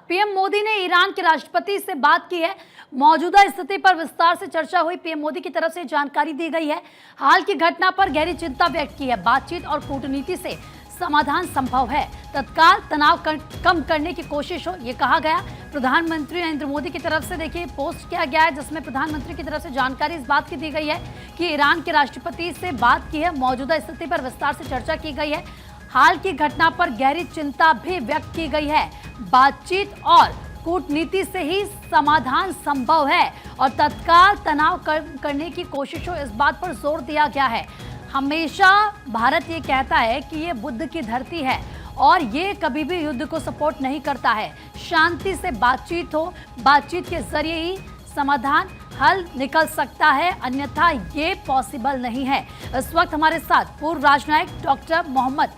PM Modi ने Iran के राष्ट्रपति से बात की है। मौजूदा स्थिति पर विस्तार से चर्चा हुई। पीएम मोदी की तरफ से जानकारी दी गई है। हाल की घटना पर गहरी चिंता व्यक्त की है। बातचीत और कूटनीति से समाधान संभव है। तत्काल तनाव कम करने की कोशिश हो, ये कहा गया। प्रधानमंत्री नरेंद्र मोदी की तरफ से देखिए पोस्ट किया गया है, जिसमें प्रधानमंत्री की तरफ से जानकारी इस बात की दी गई है कि ईरान के राष्ट्रपति से बात की है। मौजूदा स्थिति पर विस्तार से चर्चा की गई है। हाल की घटना पर गहरी चिंता भी व्यक्त की गई है। बातचीत और कूटनीति से ही समाधान संभव है और तत्काल तनाव कम करने की कोशिश हो, इस बात पर जोर दिया गया है। हमेशा भारत ये कहता है कि ये बुद्ध की धरती है और ये कभी भी युद्ध को सपोर्ट नहीं करता है। शांति से बातचीत हो, बातचीत के जरिए ही समाधान हल निकल सकता है, अन्यथा ये पॉसिबल नहीं है। इस वक्त हमारे साथ पूर्व राजनायक डॉक्टर मोहम्मद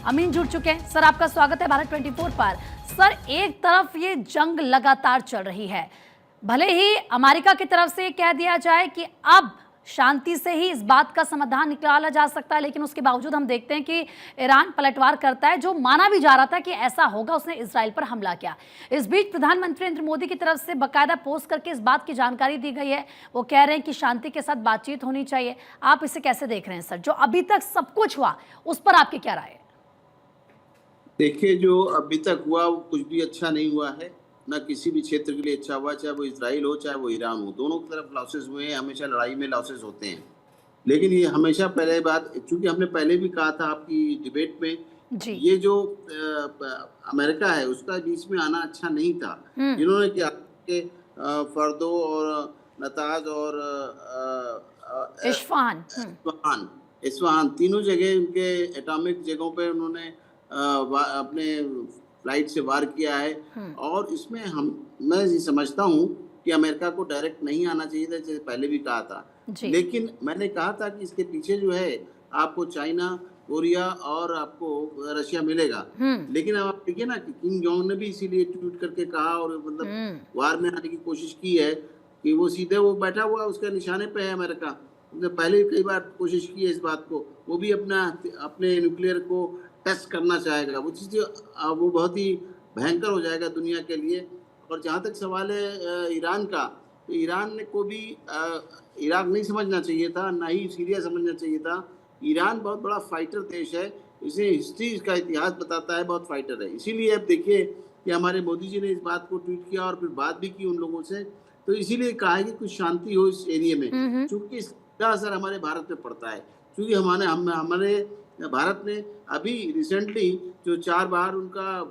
अमीन जुड़ चुके हैं। सर, आपका स्वागत है भारत 24 पर। सर, एक तरफ ये जंग लगातार चल रही है, भले ही अमेरिका की तरफ से कह दिया जाए कि अब शांति से ही इस बात का समाधान निकाला जा सकता है, लेकिन उसके बावजूद हम देखते हैं कि ईरान पलटवार करता है। जो माना भी जा रहा था कि ऐसा होगा, उसने इजराइल पर हमला किया। इस बीच प्रधानमंत्री नरेंद्र मोदी की तरफ से बाकायदा पोस्ट करके इस बात की जानकारी दी गई है। वो कह रहे हैं कि शांति के साथ बातचीत होनी चाहिए। आप इसे कैसे देख रहे हैं सर? जो अभी तक सब कुछ हुआ उस पर आपकी क्या राय है? देखिए, जो अभी तक हुआ वो कुछ भी अच्छा नहीं हुआ है, ना किसी भी क्षेत्र के लिए अच्छा हुआ, चाहे वो इजराइल हो चाहे वो ईरान हो। दोनों की तरफ लॉसेस हुए हैं। हमेशा लड़ाई में लॉसेस होते हैं, लेकिन ये हमेशा पहले बात, चूंकि हमने पहले भी कहा था आपकी डिबेट में जी। ये जो अमेरिका है उसका बीच में आना अच्छा नहीं था। जिन्होंने क्या कि फर्दो और नताज और इस्फहान तीनों जगह उनके एटॉमिक जगहों पे उन्होंने अपने फ्लाइट से वार किया है। और इसमें मैं ये समझता हूँ कि अमेरिका को डायरेक्ट नहीं आना चाहिए था, जैसे पहले भी कहा था। लेकिन मैंने कहा था कि इसके पीछे जो है आपको चाइना, कोरिया और आपको रशिया मिलेगा। लेकिन अब आप देखिए ना कि किम जोंग ने भी इसीलिए ट्वीट करके कहा और मतलब वार में आने की कोशिश की है कि वो सीधे वो बैठा हुआ उसके निशाने पे है अमेरिका। उसने पहले कई बार कोशिश की है इस बात को, वो भी अपने न्यूक्लियर को टेस्ट करना चाहेगा। वो चीज़ वो बहुत ही भयंकर हो जाएगा दुनिया के लिए। और जहाँ तक सवाल है ईरान का, तो ईरान को भी इराक नहीं समझना चाहिए था, ना ही सीरिया समझना चाहिए था। ईरान बहुत बड़ा फाइटर देश है, इसे हिस्ट्री का इतिहास बताता है, बहुत फाइटर है। इसीलिए अब देखिए कि हमारे मोदी जी ने इस बात को ट्वीट किया और फिर बात भी की उन लोगों से, तो इसीलिए कहा है कि कुछ शांति हो इस एरिया में, क्योंकि इसका असर हमारे भारत पे पड़ता है। क्योंकि हमारे भारत ने अभी रिसेंटली जो 4 बार उनका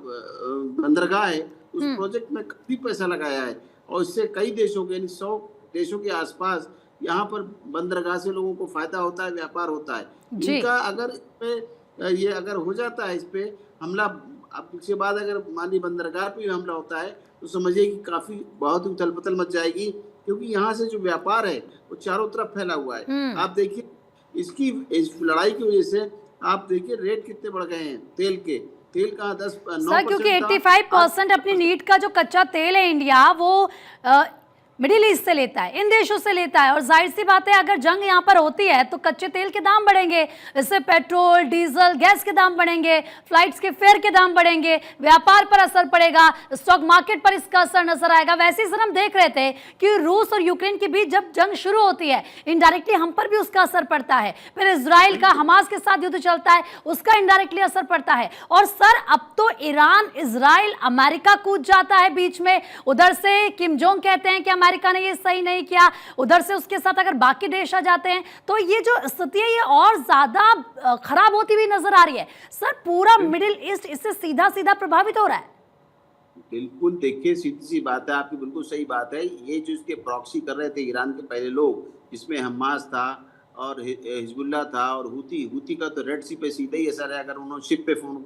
बंदरगाह है, उस प्रोजेक्ट में काफी पैसा लगाया है और इससे कई देशों के, यानी 100 देशों के आसपास यहाँ पर बंदरगाह से लोगों को फायदा होता है, व्यापार होता है। इनका अगर इस पे ये अगर हो जाता है, इस पे हमला, अब इसके बाद अगर मान ली बंदरगाह पे हमला होता है, तो समझिए कि काफी बहुत ही उथल पुथल मच जाएगी, क्योंकि यहाँ से जो व्यापार है वो चारों तरफ फैला हुआ है। आप देखिए इस लड़ाई की वजह से आप देखिए रेट कितने बढ़ गए हैं तेल का 10-9%। क्योंकि 85% अपनी नीड का जो कच्चा तेल है इंडिया, वो मिडिल ईस्ट से लेता है, इन देशों से लेता है। और जाहिर सी बात है, अगर जंग यहाँ पर होती है तो कच्चे तेल के दाम बढ़ेंगे, इससे पेट्रोल, डीजल, गैस के दाम बढ़ेंगे, फ्लाइट्स के फेयर के दाम बढ़ेंगे, व्यापार पर असर पड़ेगा, स्टॉक मार्केट पर इसका असर नजर आएगा। वैसे ही सर हम देख रहे थे कि रूस और यूक्रेन के बीच जब जंग शुरू होती है, इनडायरेक्टली हम पर भी उसका असर पड़ता है। फिर इजराइल का हमास के साथ युद्ध चलता है, उसका इनडायरेक्टली असर पड़ता है। और सर अब तो ईरान, इजराइल, अमेरिका कूद जाता है बीच में। उधर से किम जोंग कहते हैं कि अमेरिका ने ये सही नहीं किया, उधर से उसके साथ अगर बाकी देश आ जाते हैं तो ये जो स्थिति है ये और ज्यादा खराब होती हुई नजर आ रही है। सर, पूरा मिडिल ईस्ट इससे सीधा सीधा प्रभावित हो रहा है। बिल्कुल, देखिए सीधी सी बात है, आपकी बिल्कुल सही बात है। ये जो इसके प्रॉक्सी कर रहे थे ईरान के पहले लोग, जिसमें हमास था और हिजबुल्लाह था और हूती का तो रेड सी पे सीधा ही असर है। अगर उन्होंने शिप पे फोन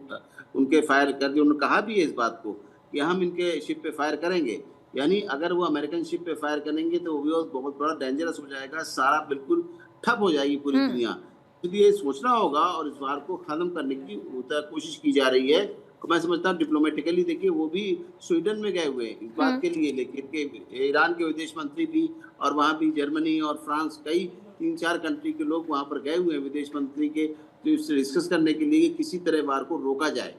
उनके फायर कर दिया, उन्होंने कहा भी है इस बात को कि हम इनके शिप पे फायर करेंगे, यानी अगर वो अमेरिकन शिप पे फायर करेंगे तो वो बहुत बड़ा डेंजरस हो जाएगा, सारा बिल्कुल ठप हो जाएगी पूरी दुनिया। इसलिए सोचना होगा और इस वार को खत्म करने की कोशिश की जा रही है। मैं समझता हूँ डिप्लोमेटिकली, देखिए वो भी स्वीडन में गए हुए हैं इस बात के लिए, लेकिन ईरान के विदेश मंत्री भी, और वहाँ भी जर्मनी और फ्रांस, कई 3-4 कंट्री के लोग वहाँ पर गए हुए हैं विदेश मंत्री के, तो इससे डिस्कस करने के लिए किसी तरह वार को रोका जाए।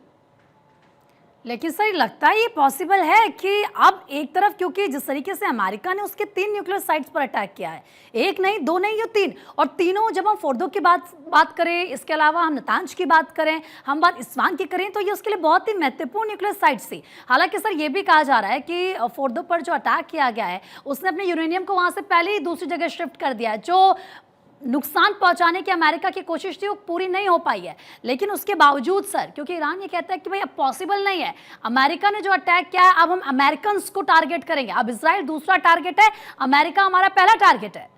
लेकिन सर लगता है ये पॉसिबल है कि अब एक तरफ, क्योंकि जिस तरीके से अमेरिका ने उसके 3 न्यूक्लियर साइट्स पर अटैक किया है, एक नहीं, दो नहीं, ये 3, और तीनों, जब हम फोर्दो की बात करें, इसके अलावा हम नतांज की बात करें, हम बात इस्फहान की करें, तो ये उसके लिए बहुत ही महत्वपूर्ण न्यूक्लियर साइट्स थी। हालांकि सर ये भी कहा जा रहा है कि फोर्दो पर जो अटैक किया गया है उसने अपने यूरेनियम को वहां से पहले ही दूसरी जगह शिफ्ट कर दिया है। जो नुकसान पहुंचाने की अमेरिका की कोशिश थी वो पूरी नहीं हो पाई है। लेकिन उसके बावजूद सर, क्योंकि ईरान ये कहता है कि भाई अब पॉसिबल नहीं है, अमेरिका ने जो अटैक किया है अब हम अमेरिकन को टारगेट करेंगे, अब इजराइल दूसरा टारगेट है, अमेरिका हमारा पहला टारगेट है।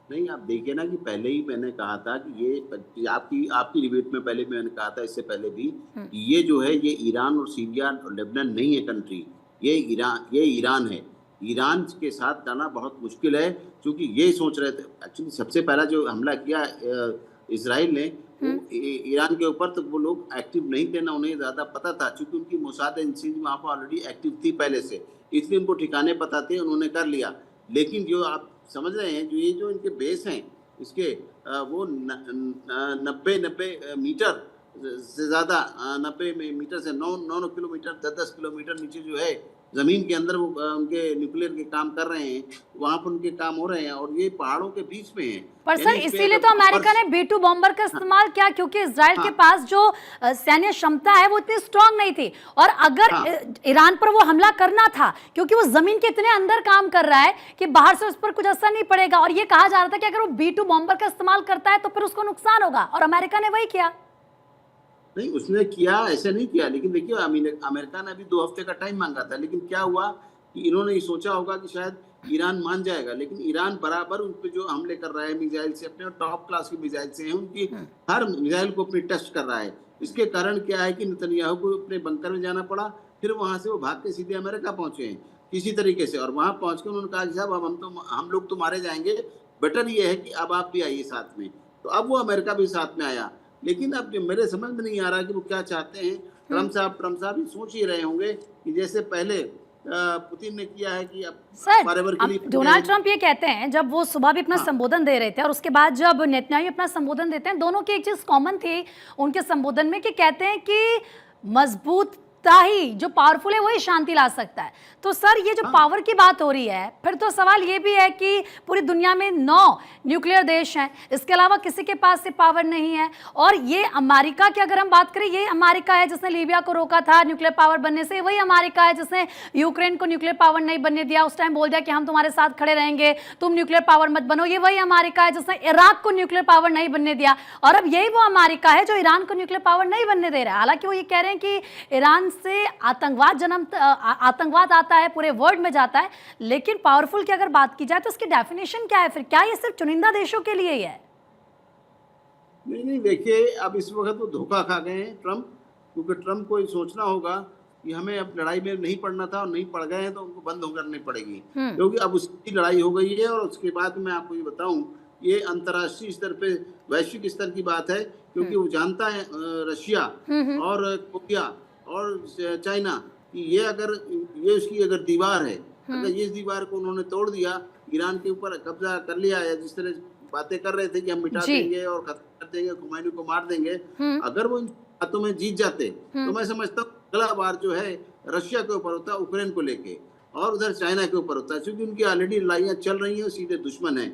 नहीं, आप देखिए ना कि पहले ही मैंने कहा था कि ये आपकी डिबेट में पहले मैंने कहा था, इससे पहले भी, कि ये जो है ये ईरान और सीरिया और लेबनान नहीं है कंट्री, ये ईरान है। ईरान के साथ जाना बहुत मुश्किल है, क्योंकि ये सोच रहे थे एक्चुअली, सबसे पहला जो हमला किया इसराइल ने ईरान के ऊपर, तो वो लोग एक्टिव नहीं थे ना, उन्हें ज़्यादा पता था, क्योंकि उनकी मोसाद एजेंसी वहाँ पर ऑलरेडी एक्टिव थी पहले से, इसलिए उनको ठिकाने पता थे, उन्होंने कर लिया। लेकिन जो आप समझ रहे हैं, जो इनके बेस हैं इसके, वो 90 मीटर से ज़्यादा, 90 मीटर से 9 किलोमीटर, 10 किलोमीटर नीचे जो है ज़मीन के अंदर वो उनके न्यूक्लियर के काम कर रहे हैं, वहाँ पर उनके काम हो रहे हैं, और ये पहाड़ों के बीच में है। पर सर इसीलिए तो अमेरिका ने B2 बॉम्बर का इस्तेमाल किया, क्योंकि इजराइल के पास जो सैन्य क्षमता है वो इतनी स्ट्रांग नहीं थी, और अगर ईरान पर वो हमला करना था, क्योंकि वो जमीन के इतने अंदर काम कर रहा है कि बाहर से उस पर कुछ असर नहीं पड़ेगा, और ये कहा जा रहा था कि अगर वो B2 बॉम्बर का इस्तेमाल करता है तो फिर उसको नुकसान होगा, और अमेरिका ने वही किया। नहीं, उसने किया, ऐसे नहीं किया, लेकिन देखिए अमेरिका ने अभी 2 हफ्ते का टाइम मांगा था, लेकिन क्या हुआ कि इन्होंने ये सोचा होगा कि शायद ईरान मान जाएगा, लेकिन ईरान बराबर उन पे जो हमले कर रहा है मिसाइल से, अपने टॉप क्लास की मिसाइल से हैं, उनकी हर मिसाइल को अपनी टेस्ट कर रहा है। इसके कारण क्या है कि नेतन्याहू को अपने बंकर में जाना पड़ा, फिर वहां से वो भाग के सीधे अमेरिका पहुंचे हैं किसी तरीके से, और वहां पहुंच के उन्होंने कहा कि साहब अब हम लोग तो मारे जाएंगे, बेटर ये है कि अब आप भी आइए साथ में। तो अब वो अमेरिका भी साथ में आया, लेकिन अब मेरे समझ में नहीं आ रहा कि वो क्या चाहते हैं। ट्रम्प साहब भी सोच ही रहे होंगे कि जैसे पहले पुतिन ने किया है कि अब सर डोनाल्ड ट्रंप ये कहते हैं, जब वो सुबह भी अपना संबोधन दे रहे थे और उसके बाद जब नेतन्याहू अपना संबोधन देते हैं, दोनों की एक चीज कॉमन थी उनके संबोधन में, कि कहते हैं कि मजबूत ही जो पावरफुल है वही शांति ला सकता है। तो सर ये जो पावर की बात हो रही है, फिर तो सवाल ये भी है कि पूरी दुनिया में 9 न्यूक्लियर देश हैं, इसके अलावा किसी के पास से पावर नहीं है, और ये अमेरिका की अगर हम बात करें, ये अमेरिका है जिसने लीबिया को रोका था न्यूक्लियर पावर बनने से, वही अमेरिका है जिसने यूक्रेन को न्यूक्लियर पावर नहीं बनने दिया, उस टाइम बोल दिया कि हम तुम्हारे साथ खड़े रहेंगे, तुम न्यूक्लियर पावर मत बनो। ये वही अमेरिका है जिसने इराक को न्यूक्लियर पावर नहीं बनने दिया, और अब यही वो अमेरिका है जो ईरान को न्यूक्लियर पावर नहीं बनने दे रहा है। हालांकि वो ये कह रहे हैं कि ईरान से आतंकवाद आता है, पूरे वर्ल्ड में जाता है, लेकिन पावरफुल की अगर बात की जाए तो इसकी डेफिनेशन क्या है फिर? क्या ये सिर्फ चुनिंदा देशों के लिए ही है? नहीं, देखिए, अब इस वक्त वो धोखा खा गए हैं ट्रम्प, क्योंकि ट्रम्प को ये सोचना होगा कि हमें अब लड़ाई में नहीं पड़ना था, और नहीं पड़ गए हैं तो उनको बंद करनी पड़ेगी, क्योंकि अब उसकी लड़ाई हो गई है। और उसके बाद मैं आपको ये बताऊं, ये अंतर्राष्ट्रीय स्तर पे, वैश्विक स्तर की बात है, क्योंकि वो जानता है रशिया और कोरिया और चाइना कि ये उसकी अगर दीवार है, अगर ये दीवार को उन्होंने तोड़ दिया, ईरान के ऊपर कब्जा कर लिया है, जिस तरह बातें कर रहे थे कि हम मिटा देंगे और खत्म कर देंगे, खुमैनी को मार देंगे, अगर वो इन बातों में जीत जाते तो मैं समझता हूँ अगला बार जो है रशिया के ऊपर होता है, यूक्रेन को लेके, और उधर चाइना के ऊपर होता है, क्योंकि उनकी ऑलरेडी लड़ाइयाँ चल रही हैं, सीधे दुश्मन है।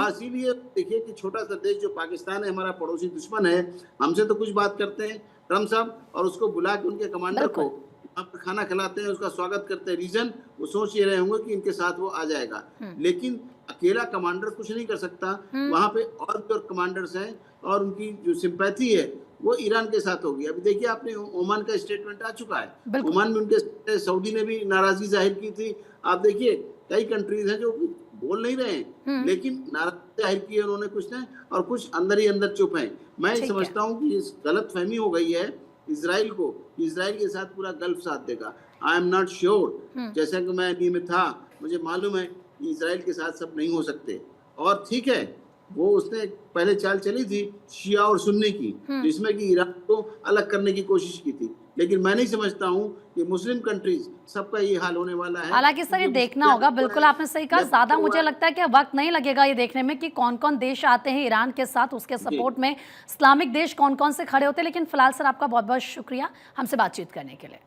इसीलिए देखिए कि छोटा सा देश जो पाकिस्तान है, हमारा पड़ोसी दुश्मन है, हमसे तो कुछ बात करते हैं ट्रम्प साहब, और उसको बुला के उनके कमांडर को आप खाना खिलाते हैं, उसका स्वागत करते हैं। रीजन वो सोच ये रहे होंगे कि इनके साथ वो आ जाएगा, लेकिन अकेला कमांडर कुछ नहीं कर सकता, वहां पे और भी और कमांडर्स हैं, और उनकी जो सिंपैथी है वो ईरान के साथ होगी। अभी देखिए, आपने ओमान का स्टेटमेंट आ चुका है, ओमान में उनके, सऊदी ने भी नाराजगी जाहिर की थी। आप देखिए कई कंट्रीज हैं जो बोल नहीं रहे हैं, लेकिन नाराजगी जाहिर की है उन्होंने कुछ ने, और कुछ अंदर ही अंदर चुप हैं। मैं समझता हूँ कि इस गलत फहमी हो गई है इजराइल को, इजराइल के साथ पूरा गल्फ साथ देगा। आई एम नॉट श्योर, जैसा कि मैं डी में था, मुझे मालूम है कि इजराइल के साथ सब नहीं हो सकते। और ठीक है, वो उसने पहले चाल चली थी शिया और सुन्नी की, जिसमें कि ईरान को अलग करने की कोशिश की थी, लेकिन मैं नहीं समझता हूँ कि मुस्लिम कंट्रीज सबका ये हाल होने वाला है। हालांकि सर ये देखना होगा, बिल्कुल आपने सही कहा, ज्यादा मुझे लगता है कि वक्त नहीं लगेगा ये देखने में कि कौन कौन देश आते हैं ईरान के साथ, उसके सपोर्ट में इस्लामिक देश कौन कौन से खड़े होते हैं। लेकिन फिलहाल सर आपका बहुत बहुत शुक्रिया हमसे बातचीत करने के लिए।